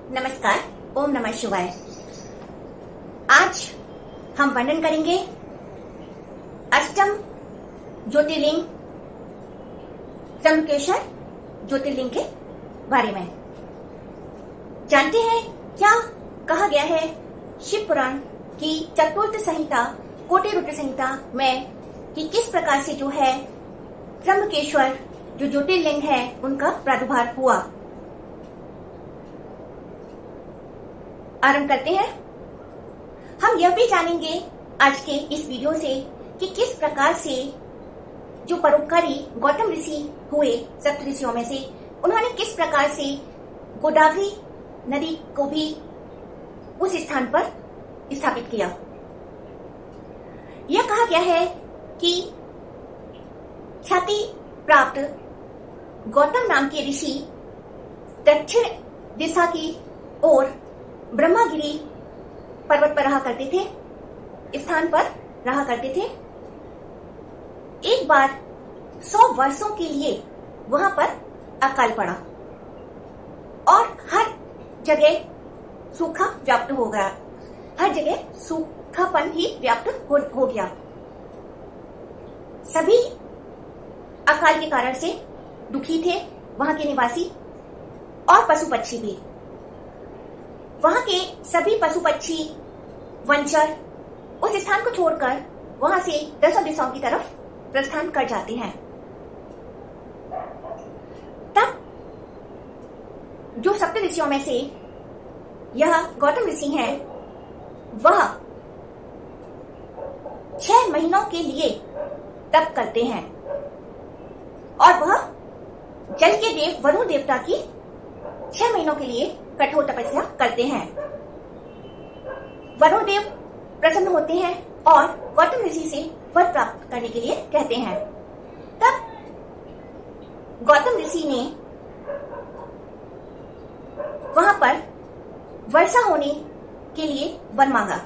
नमस्कार। ओम नमः शिवाय। आज हम वर्णन करेंगे अष्टम ज्योतिर्लिंग त्र्यंबकेश्वर ज्योतिर्लिंग के बारे में। जानते हैं क्या कहा गया है शिव पुराण की चतुर्थ संहिता कोटि रुद्र संहिता में कि किस प्रकार से जो है त्र्यंबकेश्वर जो ज्योतिर्लिंग है उनका प्रादुर्भाव हुआ। आरंभ करते हैं। हम यह भी जानेंगे आज के इस वीडियो से कि किस प्रकार से जो परोपकारी गौतम ऋषि हुए सप्त ऋषियों में से, उन्होंने किस प्रकार से गोदावरी नदी को भी उस स्थान पर स्थापित किया। यह कहा गया है कि ख्याति प्राप्त गौतम नाम के ऋषि दक्षिण दिशा की ओर ब्रह्मागिरी पर्वत पर रहा करते थे, स्थान पर रहा करते थे। एक बार 100 वर्षों के लिए वहां पर अकाल पड़ा और हर जगह सूखा व्याप्त हो गया। हर जगह सूखापन ही व्याप्त हो गया। सभी अकाल के कारण से दुखी थे वहां के निवासी और पशु पक्षी भी। वहां के सभी पशु पक्षी वनचर उस स्थान को छोड़कर वहां से दसों दिशाओं की तरफ प्रस्थान कर जाते हैं। तब जो सप्त ऋषियों में से यह गौतम ऋषि हैं, वह 6 महीनों के लिए तप करते हैं और वह जल के देव वरुण देवता की 6 महीनों के लिए कठोर तपस्या करते हैं। वरुण देव प्रसन्न होते हैं और गौतम ऋषि से वर प्राप्त करने के लिए कहते हैं। तब गौतम ऋषि ने वहां पर वर्षा होने के लिए वर मांगा।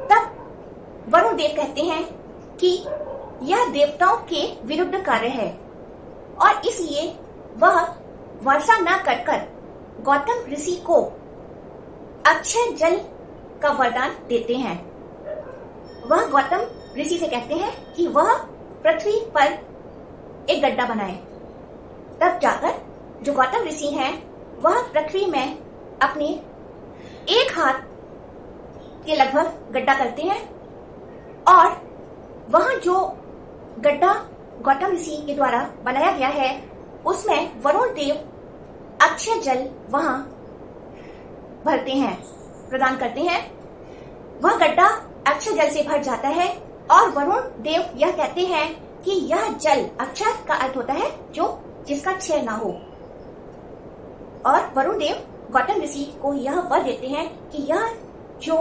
तब वरुण देव कहते हैं कि यह देवताओं के विरुद्ध कार्य है और इसलिए वह वर्षा न कर गौतम ऋषि को अक्षय जल का वरदान देते हैं। वह गौतम ऋषि से कहते हैं कि वह पृथ्वी पर एक गड्ढा बनाए। तब जाकर जो गौतम ऋषि हैं वह पृथ्वी में अपने एक हाथ के लगभग गड्ढा करते हैं और वहां जो गड्ढा गौतम ऋषि के द्वारा बनाया गया है उसमें वरुण देव अक्षय जल वहां भरते हैं, प्रदान करते हैं। वह गड्ढा अक्षय जल से भर जाता है और वरुण देव यह कहते हैं कि यह जल, अक्षय का अर्थ होता है जो जिसका क्षय ना हो, और वरुण देव गौतम ऋषि को यह वर देते हैं कि यह जो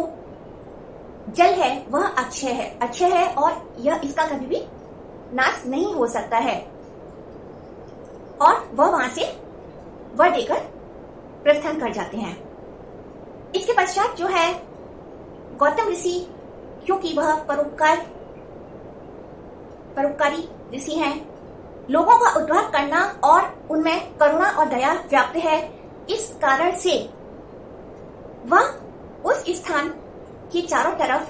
जल है वह अक्षय है और यह इसका कभी भी नाश नहीं हो सकता है। और वह वहां से वर देकर प्रस्थान कर जाते हैं। इसके पश्चात जो है गौतम ऋषि, क्योंकि वह परोपकारी ऋषि हैं, लोगों का उद्धार करना और उनमें करुणा और दया व्याप्त है, इस कारण से वह उस स्थान के चारों तरफ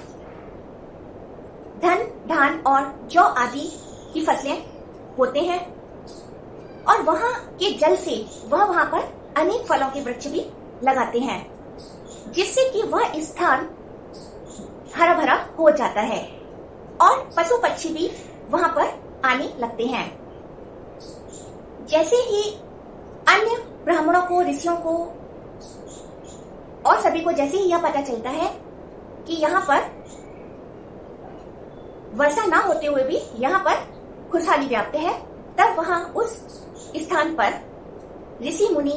धन, धान और जौ आदि की फसलें बोते हैं और वहां के जल से वह वहां पर अनेक फलों के वृक्ष भी लगाते हैं, जिससे कि वह स्थान हरा भरा हो जाता है और पशु पक्षी भी वहां पर आने लगते हैं। जैसे ही अन्य ब्राह्मणों को, ऋषियों को और सभी को जैसे ही यह पता चलता है कि यहाँ पर वर्षा ना होते हुए भी यहाँ पर खुशहाली व्याप्त है, तब वहां उस स्थान पर ऋषि मुनि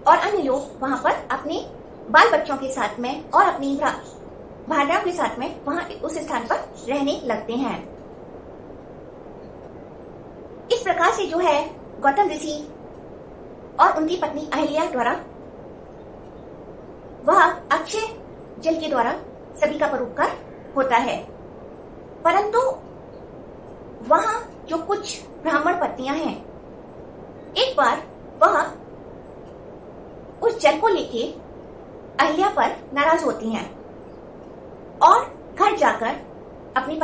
और अन्य लोग वहां पर अपने बाल बच्चों के साथ में और अपनी भार्याओं के साथ में वहां उस स्थान पर रहने लगते हैं। इस प्रकार से जो है गौतम ऋषि और उनकी पत्नी अहिल्या द्वारा वह अक्षय जल के द्वारा सभी का परोपकार होता है। परंतु वहां जो कुछ ब्राह्मण पत्नियां हैं, एक बार वह उस जल को लेके अहिल्या पर नाराज होती हैं और घर जाकर अपनी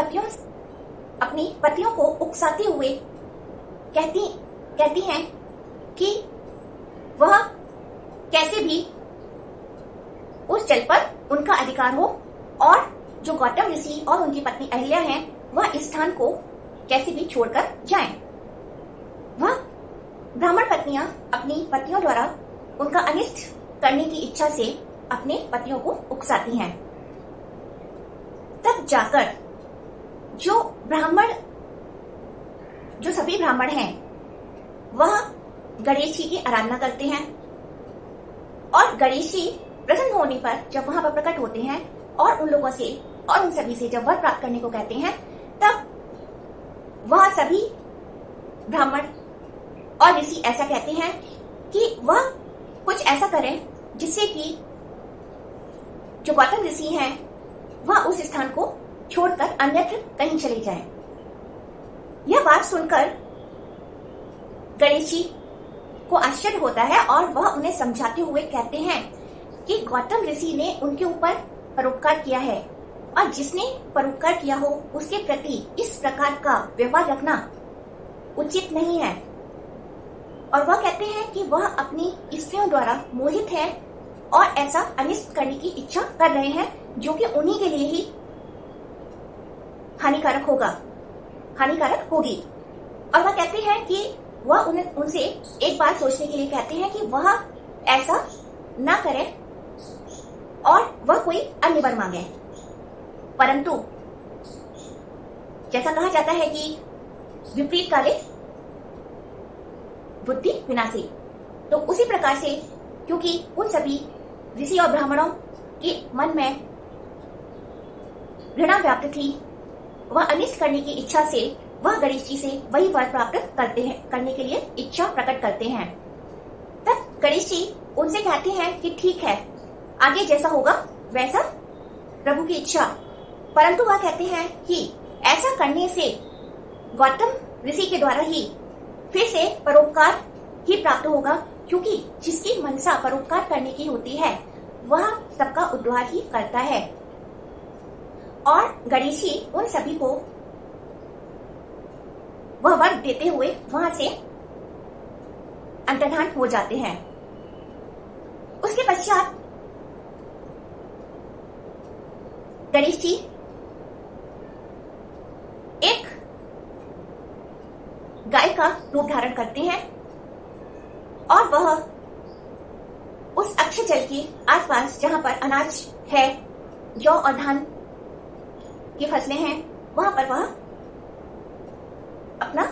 पतियों को उकसाते हुए कहती हैं कि वह कैसे भी उस जल पर उनका अधिकार हो और जो गौतम ऋषि और उनकी पत्नी अहिल्या हैं वह इस स्थान को कैसे भी छोड़कर जाएं। वह ब्राह्मण पत्नियां अपनी पतियों द्वारा उनका अनिष्ट करने की इच्छा से अपने पतियों को उकसाती हैं। तब जाकर जो सभी ब्राह्मण हैं वह गणेश जी की आराधना करते हैं और गणेश जी प्रसन्न होने पर जब वहां पर प्रकट होते हैं और उन लोगों से और उन सभी से जब वर प्राप्त करने को कहते हैं, तब वह सभी ब्राह्मण और ऋषि ऐसा कहते हैं कि वह कुछ ऐसा करें जिससे कि जो गौतम ऋषि हैं वह उस स्थान को छोड़कर अन्यत्र कहीं चले जाएं। यह बात सुनकर गणेश जी को आश्चर्य होता है और वह उन्हें समझाते हुए कहते हैं कि गौतम ऋषि ने उनके ऊपर परोपकार किया है और जिसने परोपकार किया हो उसके प्रति इस प्रकार का व्यवहार रखना उचित नहीं है। और वह कहते हैं कि वह अपनी स्त्रियों द्वारा मोहित है और ऐसा अनिष्ट करने की इच्छा कर रहे हैं जो कि उन्हीं के लिए ही हानिकारक होगी। और वह कहते हैं कि वह उनसे एक बार सोचने के लिए कहते हैं कि वह ऐसा ना करे और वह कोई अन्य वर मांगे। परंतु जैसा कहा जाता है कि विपरीत काले बुद्धि विनाशी, तो उसी प्रकार से क्योंकि उन सभी ऋषि और ब्राह्मणों के मन में घृणा व्याप्त थी, वह अनिष्ट करने की इच्छा से वह गणेश जी से वही वर प्राप्त करने के लिए इच्छा प्रकट करते हैं। तब गणेश जी उनसे कहते हैं कि ठीक है, आगे जैसा होगा वैसा प्रभु की इच्छा। परंतु वह कहते हैं कि ऐसा करने से गौतम ऋषि के द्वारा ही फिर से परोपकार ही प्राप्त होगा, क्योंकि जिसकी मनसा परोपकार करने की होती है वह सबका उद्धार ही करता है। और गणेश जी उन सभी को वह वर देते हुए वहां से अंतर्धान हो जाते हैं। उसके पश्चात गणेश जी एक गाय का रूप धारण करते हैं और वह उस अक्षय जल के आसपास जहां पर अनाज है, जौ और धान की फसलें हैं, वहां पर वह अपना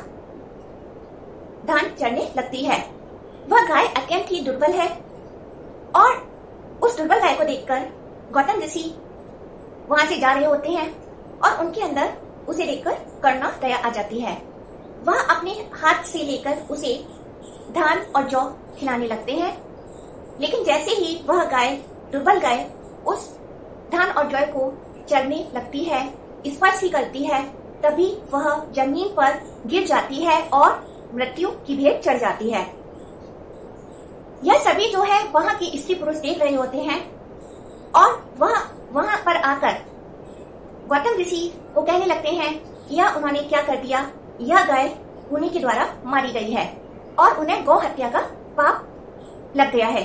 धान चढ़ने लगती है। वह गाय अत्यंत ही दुर्बल है और उस दुर्बल गाय को देखकर गौतम ऋषि वहां से जा रहे होते हैं और उनके अंदर उसे देखकर करुणा दया आ जाती है। वह अपने हाथ से लेकर उसे धान और जौ खिलाने लगते हैं, लेकिन जैसे ही वह गाय, दुर्बल गाय, उस धान और जौ को चरने लगती है, स्पर्श ही करती है, तभी वह जमीन पर गिर जाती है और मृत्यु की भेंट चढ़ जाती है। यह सभी जो है वहां की स्त्री पुरुष देख रहे होते हैं और वह वहां पर आकर गौतम ऋषि को कहने लगते हैं कि यह उन्होंने क्या कर दिया, यह गाय उन्हीं के द्वारा मारी गई है और उन्हें गौ हत्या का पाप लग गया है।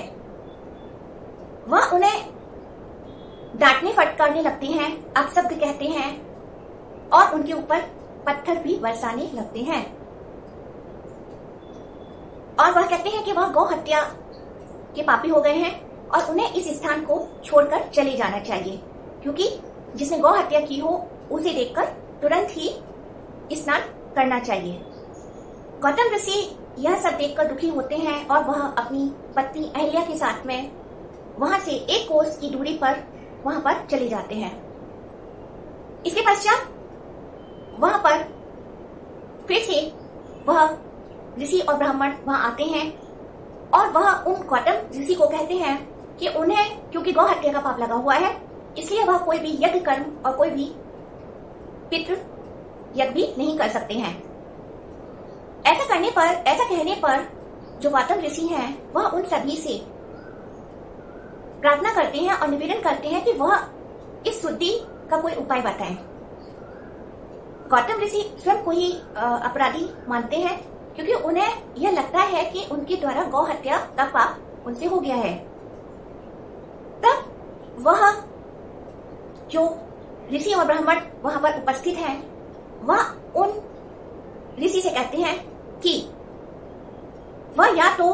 वह उन्हें डांटने फटकारने लगते हैं, अपशब्द कहते हैं और उनके ऊपर पत्थर भी बरसाने लगते हैं और वह कहते हैं कि वह गौ हत्या के पापी हो गए हैं और उन्हें इस स्थान को छोड़कर चले जाना चाहिए, क्योंकि जिसने गौ हत्या की हो उसे देखकर तुरंत ही स्नान करना चाहिए। गौतम ऋषि यह सब देखकर दुखी होते हैं और वह अपनी पत्नी अहिल्या के साथ में वहां से 1 कोस की दूरी पर वहां पर चले जाते हैं। इसके पश्चात वहां पर फिर से वह ऋषि और ब्राह्मण वहां आते हैं और वह उन गौतम ऋषि को कहते हैं कि उन्हें क्योंकि गौ हत्या का पाप लगा हुआ है, इसलिए वह कोई भी यज्ञ कर्म और कोई भी पितृ यज्ञ भी नहीं कर सकते हैं। ऐसा कहने पर जो गौतम ऋषि हैं वह उन सभी से प्रार्थना करते हैं और निवेदन करते हैं कि वह इस शुद्धि का कोई उपाय बताएं। गौतम ऋषि स्वयं को ही अपराधी मानते हैं, क्योंकि उन्हें यह लगता है कि उनके द्वारा गौ हत्या का पाप उनसे हो गया है। तब वह जो ऋषि और ब्राह्मण वहां पर उपस्थित हैं, वह उन ऋषि से कहते हैं कि वह या तो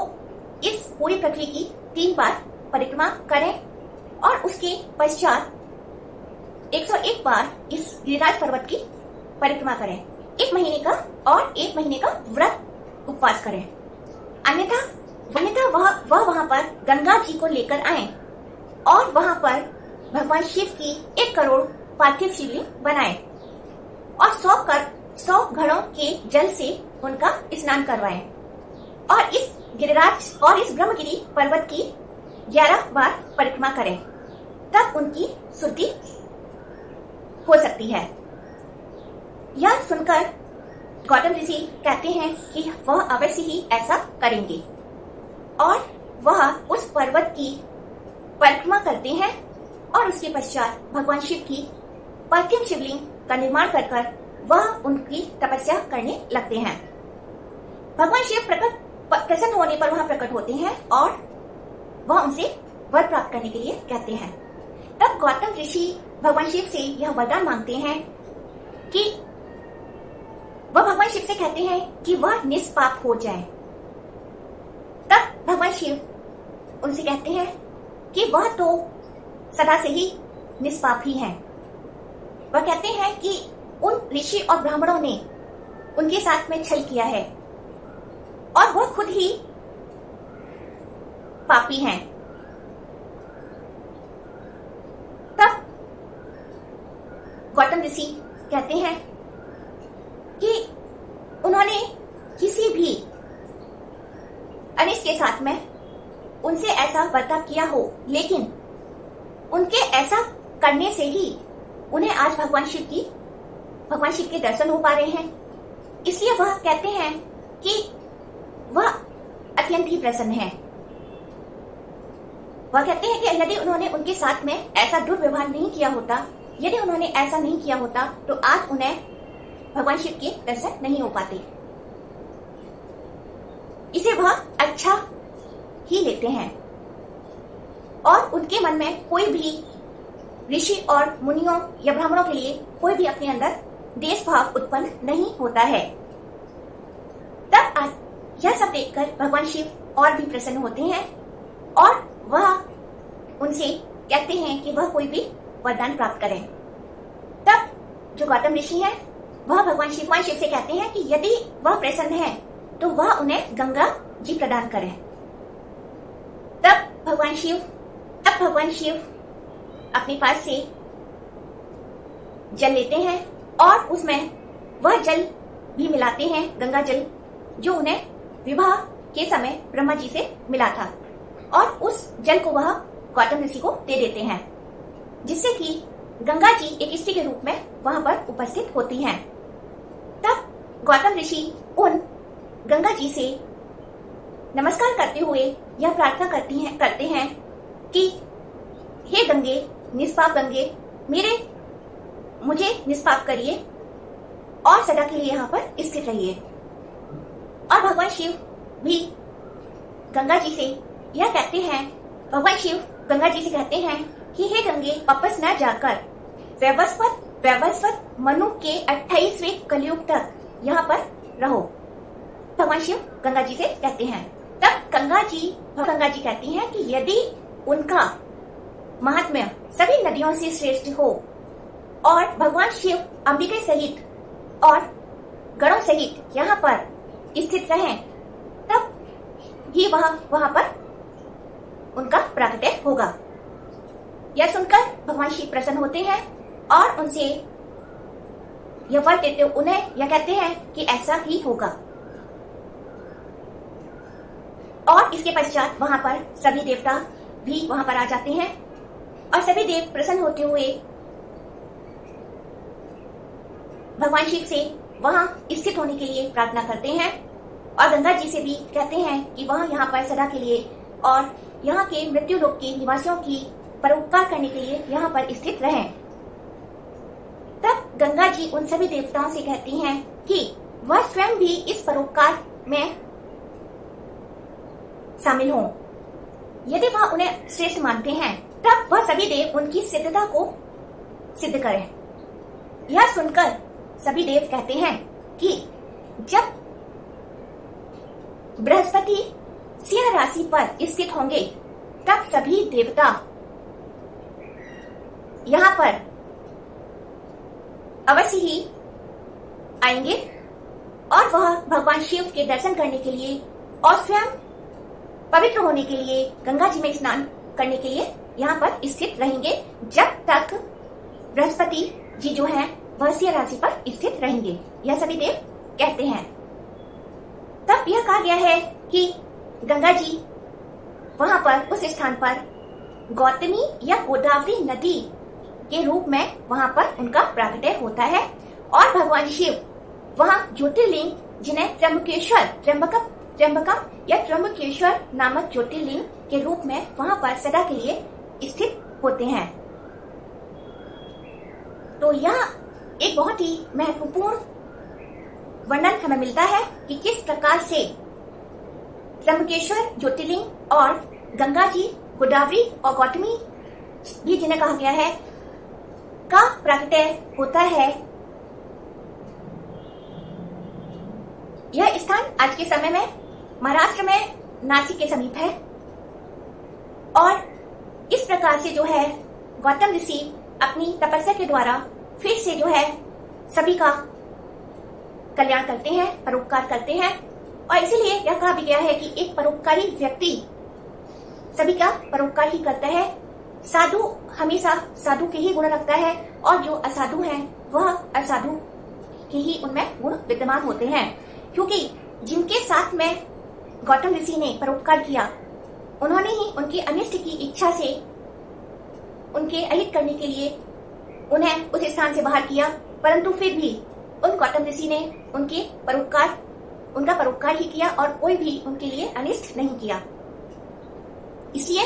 इस पूरी पृथ्वी की 3 बार परिक्रमा करें और उसके पश्चात 101 बार इस गिरिराज पर्वत की परिक्रमा करें, 1 महीने का और 1 महीने का व्रत उपवास करें। अन्यथा वह वहां पर गंगा जी को लेकर आए और वहां पर भगवान शिव की 1 करोड़ पार्थिव शिवलिंग बनाए और 100 घड़ों के जल से उनका स्नान करवाएं और इस गिरिराज और इस ब्रह्मगिरी पर्वत की 11 बार परिक्रमा करें, तब उनकी शुद्धि हो सकती है। यह सुनकर गौतम ऋषि कहते हैं कि वह अवश्य ही ऐसा करेंगे और वह उस पर्वत की परिक्रमा करते हैं और उसके पश्चात भगवान शिव की पार्थिव शिवलिंग का निर्माण कर वह उनकी तपस्या करने लगते हैं। भगवान शिव प्रसन्न होने पर वहां प्रकट होते हैं और वह उनसे वर प्राप्त करने के लिए कहते हैं। तब गौतम ऋषि भगवान शिव से यह वरदान मांगते हैं कि वह भगवान शिव से कहते हैं कि वह निष्पाप हो जाए। तब भगवान शिव उनसे कहते हैं कि वह तो सदा से ही निष्पाप ही है। वह कहते हैं कि उन ऋषि और ब्राह्मणों ने उनके साथ में छल किया है और वह खुद ही पापी हैं। तब गौतम ऋषि कहते हैं कि उन्होंने किसी भी अनिष्ट के साथ में उनसे ऐसा बर्ताव किया हो, लेकिन उनके ऐसा करने से ही उन्हें आज भगवान शिव के दर्शन हो पा रहे हैं। इसलिए वह कहते हैं कि वह अत्यंत ही प्रसन्न है। वह कहते हैं कि यदि उन्होंने उनके साथ में ऐसा दुर्व्यवहार नहीं किया होता, यदि उन्होंने ऐसा नहीं किया होता, तो आज उन्हें भगवान शिव के दर्शन नहीं हो पाते। इसे वह अच्छा ही लेते हैं और उनके मन में कोई भी ऋषि और मुनियों या ब्राह्मणों के लिए कोई भी अपने अंदर देश भाव उत्पन्न नहीं होता है। तब आज यह सब देखकर भगवान शिव और भी प्रसन्न होते हैं और वह उनसे कहते हैं कि वह कोई भी वरदान प्राप्त करें। तब जो गौतम ऋषि है वह भगवान शिव से कहते हैं कि यदि वह प्रसन्न है तो वह उन्हें गंगा जी प्रदान करें। तब भगवान शिव अपने पास से जल लेते हैं और उसमें वह जल भी मिलाते हैं, गंगा जल, जो उन्हें विवाह के समय ब्रह्मा जी से मिला था, और उस जल को वह गौतम ऋषि को दे देते हैं, जिससे कि गंगा जी एक स्त्री के रूप में वहां पर उपस्थित होती हैं। तब गौतम ऋषि उन गंगा जी से नमस्कार करते हुए यह प्रार्थना करते हैं कि हे गंगे, निष्पाप गंगे, मुझे निष्पाप करिए और सदा के लिए यहाँ पर स्थित रहिए। और भगवान शिव भी गंगा जी से यह कहते हैं, भगवान शिव गंगा जी से कहते हैं कि हे गंगे, वापस न जाकर वैवस्वत मनु के 28वें कलयुग तक यहाँ पर रहो। भगवान शिव गंगा जी से कहते हैं। तब गंगा जी कहती हैं कि यदि उनका महात्म्य सभी नदियों से श्रेष्ठ हो और भगवान शिव अंबिका सहित और गणों सहित यहाँ पर स्थित रहें, तब ही वहां पर उनका प्राकट्य होगा। यह सुनकर भगवान शिव प्रसन्न होते हैं और उनसे यह वर देते उन्हें यह कहते हैं कि ऐसा ही होगा। और इसके पश्चात वहां पर सभी देवता भी वहां पर आ जाते हैं और सभी देव प्रसन्न होते हुए भगवान शिव से वहां स्थित होने के लिए प्रार्थना करते हैं और गंगा जी से भी कहते हैं कि वह यहाँ पर सदा के लिए और यहाँ के मृत्यु लोक के निवासियों की परोपकार करने के लिए यहाँ पर स्थित रहे। तब गंगा जी उन सभी देवताओं से कहती हैं कि वह स्वयं भी इस परोपकार में शामिल हों। यदि वह उन्हें श्रेष्ठ मानते हैं तब वह सभी देव उनकी सिद्धता को सिद्ध करें। यह सुनकर सभी देव कहते हैं कि जब बृहस्पति सिंह राशि पर स्थित होंगे तब सभी देवता यहाँ पर अवश्य ही आएंगे और वह भगवान शिव के दर्शन करने के लिए और स्वयं पवित्र होने के लिए गंगा जी में स्नान करने के लिए यहाँ पर स्थित रहेंगे जब तक बृहस्पति जी जो है वह सिंह राशि पर स्थित रहेंगे। यह सभी देव कहते हैं। तब यह कहा गया है कि गंगा जी वहां पर उस स्थान पर गौतमी या गोदावरी नदी के रूप में वहां पर उनका प्राकट्य होता है और भगवान शिव वहां ज्योतिर्लिंग जिन्हें त्र्यंबकम या त्र्यंबकेश्वर नामक ज्योतिर्लिंग के रूप में वहां पर सदा के लिए स्थित होते हैं। तो यह एक बहुत ही महत्वपूर्ण वर्णन हमें मिलता है कि किस प्रकार से त्र्यंबकेश्वर ज्योतिर्लिंग और गंगा जी, गोदावरी और गौतमी भी जिन्हें कहा गया है का प्राकट्य होता है। यह स्थान आज के समय में महाराष्ट्र में नासिक के समीप है और इस प्रकार से जो है गौतम ऋषि अपनी तपस्या के द्वारा फिर से जो है सभी का कल्याण करते हैं, परोपकार करते हैं और इसीलिए यह कहा भी गया है कि एक परोपकारी व्यक्ति सभी का परोपकार ही करता है। साधु हमेशा साधु के ही गुण रखता है और जो असाधु हैं वह असाधु के ही उनमें गुण विद्यमान होते हैं, क्योंकि जिनके साथ में गौतम ऋषि ने परोपकार किया उन्होंने ही उनके अनिष्ट की इच्छा से उनके अहित करने के लिए उन्हें उस स्थान से बाहर किया, परंतु फिर भी उन गौतम ऋषि ने उनका परोपकार ही किया और कोई भी उनके लिए अनिष्ट नहीं किया। इसलिए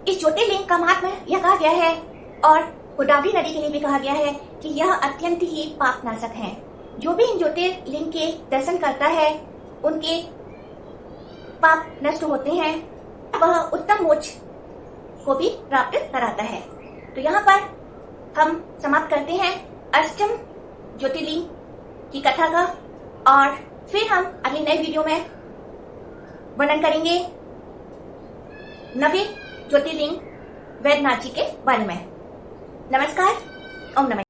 इस ज्योतिर्लिंग का महात्म्य यह कहा गया है और गोदावरी नदी के लिए भी कहा गया है कि यह अत्यंत ही पापनाशक है। जो भी इन ज्योतिर्लिंग के दर्शन करता है उनके पाप नष्ट होते हैं, वह उत्तम मोक्ष को भी प्राप्त कराता है। तो यहाँ पर हम समाप्त करते हैं अष्टम ज्योतिर्लिंग की कथा का और फिर हम अगली नई वीडियो में वर्णन करेंगे 90 ज्योतिर्लिंग वैद्यनाथ जी के बारे में। नमस्कार, ओम नमः।